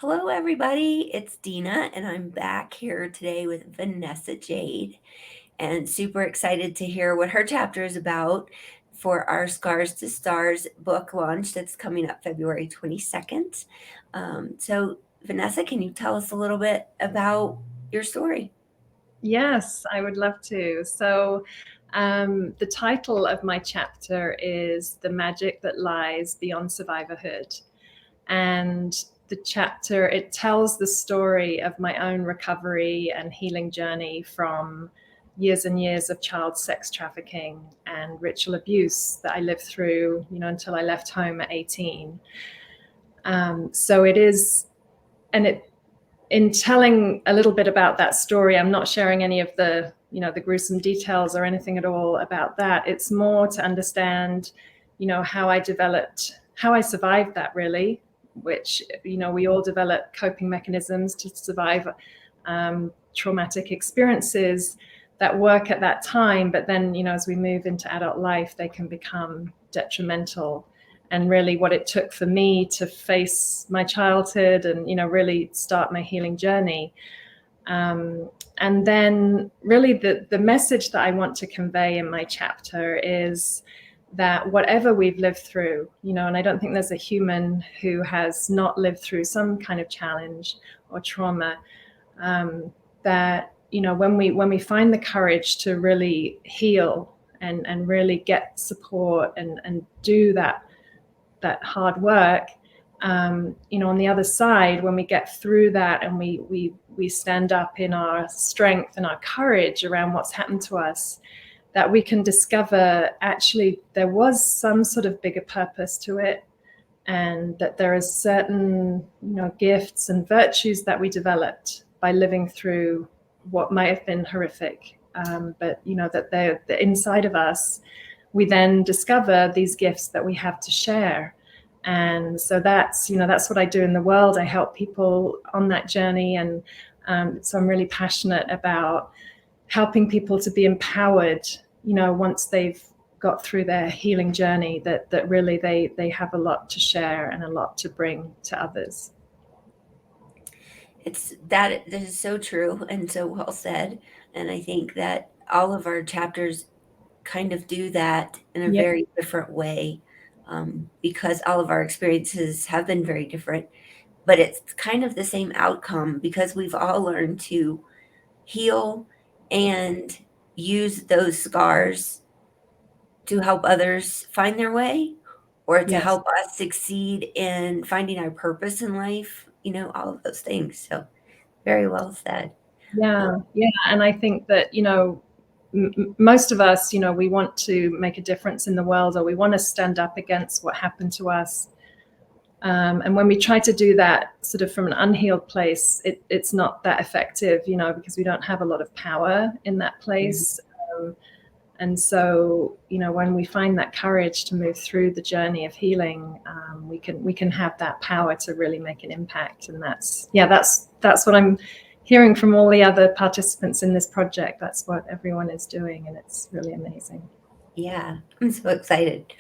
Hello, everybody. It's Dina, and I'm back here today with Vanessa Jade, and super excited to hear what her chapter is about for our Scars to Stars book launch that's coming up February 22nd. So, Vanessa, can you tell us a little bit about your story? Yes, I would love to. The title of my chapter is The Magic That Lies Beyond Survivorhood. And the chapter, it tells the story of my own recovery and healing journey from years and years of child sex trafficking and ritual abuse that I lived through, until I left home at 18. So it is, and it, in telling a little bit about that story, I'm not sharing any of the gruesome details or anything at all about that. It's more to understand, how I survived that, really, which, we all develop coping mechanisms to survive traumatic experiences that work at that time. But then, as we move into adult life, they can become detrimental. And really what it took for me to face my childhood and, really start my healing journey. And then really the message that I want to convey in my chapter is that whatever we've lived through, and I don't think there's a human who has not lived through some kind of challenge or trauma, that, when we find the courage to really heal and really get support and do that hard work, on the other side, when we get through that and we stand up in our strength and our courage around what's happened to us, that we can discover actually there was some sort of bigger purpose to it, and that there are certain, gifts and virtues that we developed by living through what might have been horrific, but that they're inside of us. We then discover these gifts that we have to share. And so that's what I do in the world. I help people on that journey. And so I'm really passionate about helping people to be empowered, once they've got through their healing journey, that really they have a lot to share and a lot to bring to others. That is so true and so well said. And I think that all of our chapters kind of do that in a Yeah. very different way, because all of our experiences have been very different, but it's kind of the same outcome because we've all learned to heal and use those scars to help others find their way or to Yes. help us succeed in finding our purpose in life, all of those things. So, very well said. Yeah. And I think that, most of us, we want to make a difference in the world, or we want to stand up against what happened to us. And when we try to do that sort of from an unhealed place, it's not that effective, because we don't have a lot of power in that place. And so, when we find that courage to move through the journey of healing, we can have that power to really make an impact. And that's what I'm hearing from all the other participants in this project. That's what everyone is doing, and it's really amazing. Yeah, I'm so excited.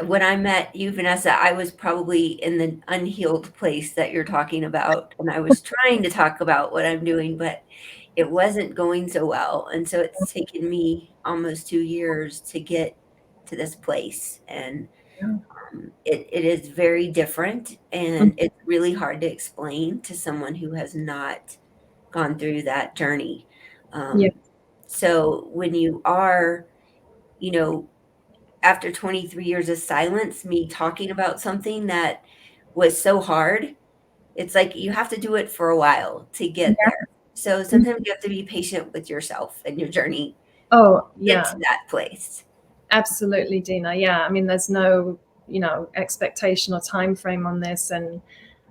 When I met you, Vanessa, I was probably in the unhealed place that you're talking about, and I was trying to talk about what I'm doing, but it wasn't going so well. And so it's taken me almost 2 years to get to this place. And Yeah. it is very different, and it's really hard to explain to someone who has not gone through that journey. Yeah. So when you are, you know, after 23 years of silence, me talking about something that was so hard, it's like you have to do it for a while to get Yeah. there. So sometimes you have to be patient with yourself and your journey, Oh, get yeah. to that place. Absolutely, Dina. Yeah, I mean, there's no, expectation or time frame on this, and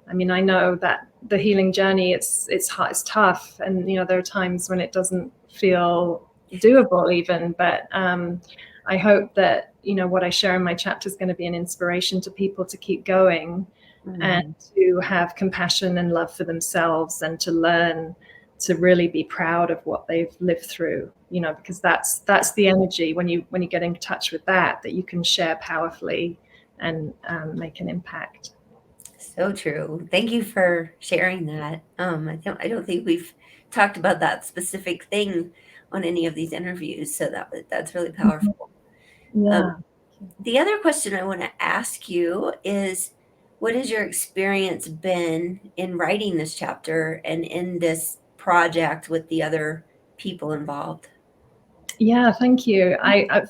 I mean, I know that the healing journey, it's hard, it's tough, and there are times when it doesn't feel doable even. But I hope that what I share in my chapter is going to be an inspiration to people to keep going and Mhm. to have compassion and love for themselves, and to learn to really be proud of what they've lived through, because that's the energy when you get in touch with that you can share powerfully and make an impact. So true. Thank you for sharing that. I don't think we've talked about that specific thing on any of these interviews, so that's really Mhm. powerful. Um, Yeah. the other question I want to ask you is, what has your experience been in writing this chapter and in this project with the other people involved? Yeah, thank you.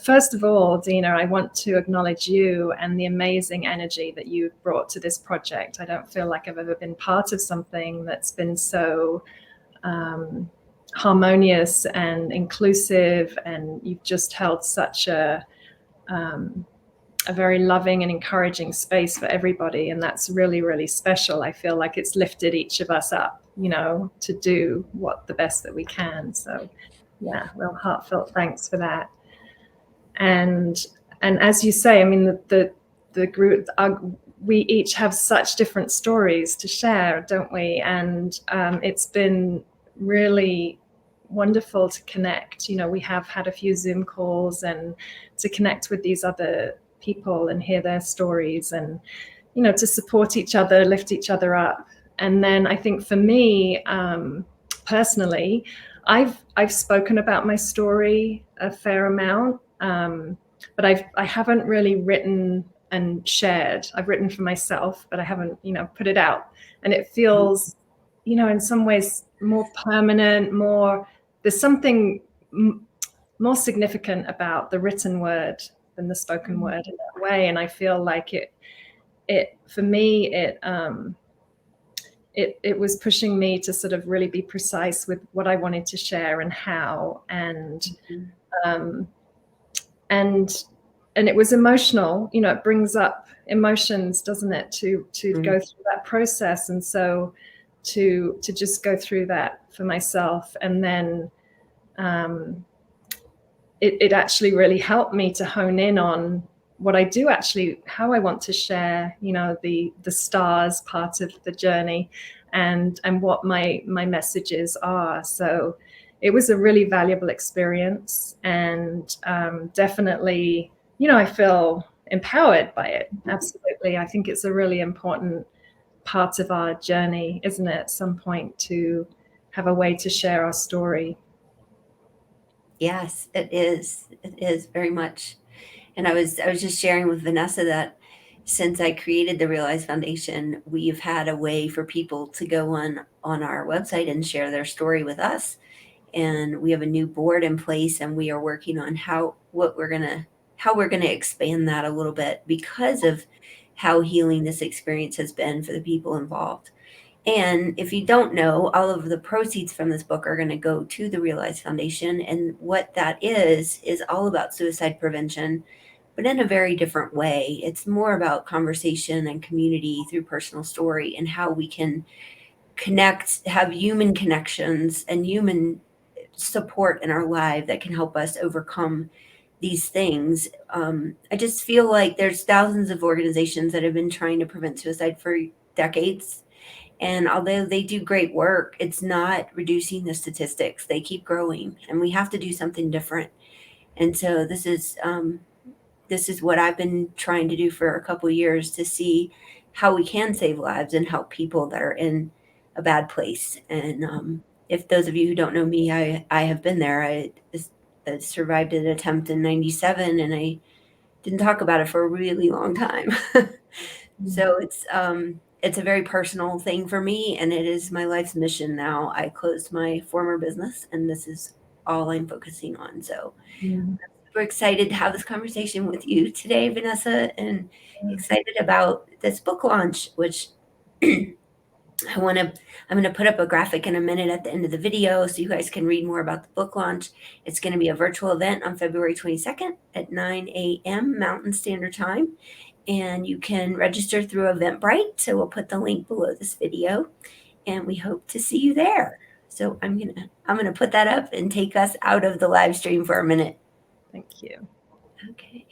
First of all, Dina, I want to acknowledge you and the amazing energy that you've brought to this project. I don't feel like I've ever been part of something that's been so harmonious and inclusive, and you've just held such a very loving and encouraging space for everybody, and that's really, really special. I feel like it's lifted each of us up, to do what the best that we can. So yeah, real heartfelt thanks for that. And as you say, I mean, the group, we each have such different stories to share, don't we? And it's been really wonderful to connect. We have had a few Zoom calls and to connect with these other people and hear their stories, and to support each other, lift each other up. And then I think for me, personally, I've spoken about my story a fair amount, but I haven't really written and shared. I've written for myself, but I haven't put it out. And it feels, in some ways more permanent. There's something more significant about the written word than the spoken word in that way. And I feel like it for me, it was pushing me to sort of really be precise with what I wanted to share and how, um, and it was emotional. It brings up emotions, doesn't it, to go through that process. And so to just go through that for myself, and then it actually really helped me to hone in on what I do actually, how I want to share, the stars part of the journey, and what my messages are. So it was a really valuable experience, and definitely, I feel empowered by it. Absolutely. I think it's a really important part of our journey, isn't it, at some point, to have a way to share our story. Yes, it is. It is very much. And I was just sharing with Vanessa that since I created the Realize Foundation, we've had a way for people to go on our website and share their story with us. And we have a new board in place, and we are working on how we're gonna expand that a little bit because of how healing this experience has been for the people involved. And if you don't know, all of the proceeds from this book are going to go to the Realize Foundation. And what that is all about suicide prevention, but in a very different way. It's more about conversation and community through personal story, and how we can connect, have human connections and human support in our life that can help us overcome these things. I just feel like there's thousands of organizations that have been trying to prevent suicide for decades, and although they do great work, it's not reducing the statistics. They keep growing, and we have to do something different. And so this is what I've been trying to do for a couple of years, to see how we can save lives and help people that are in a bad place. And if those of you who don't know me, I have been there. I survived an attempt in '97, and I didn't talk about it for a really long time. So it's a very personal thing for me, and it is my life's mission now. I closed my former business, and this is all I'm focusing on. So Mm. we're excited to have this conversation with you today, Vanessa, and excited about this book launch, which I'm going to put up a graphic in a minute at the end of the video so you guys can read more about the book launch. It's going to be a virtual event on February 22nd at 9 a.m. Mountain Standard Time. And you can register through Eventbrite. So we'll put the link below this video, and we hope to see you there. So I'm going to put that up and take us out of the live stream for a minute. Thank you. Okay.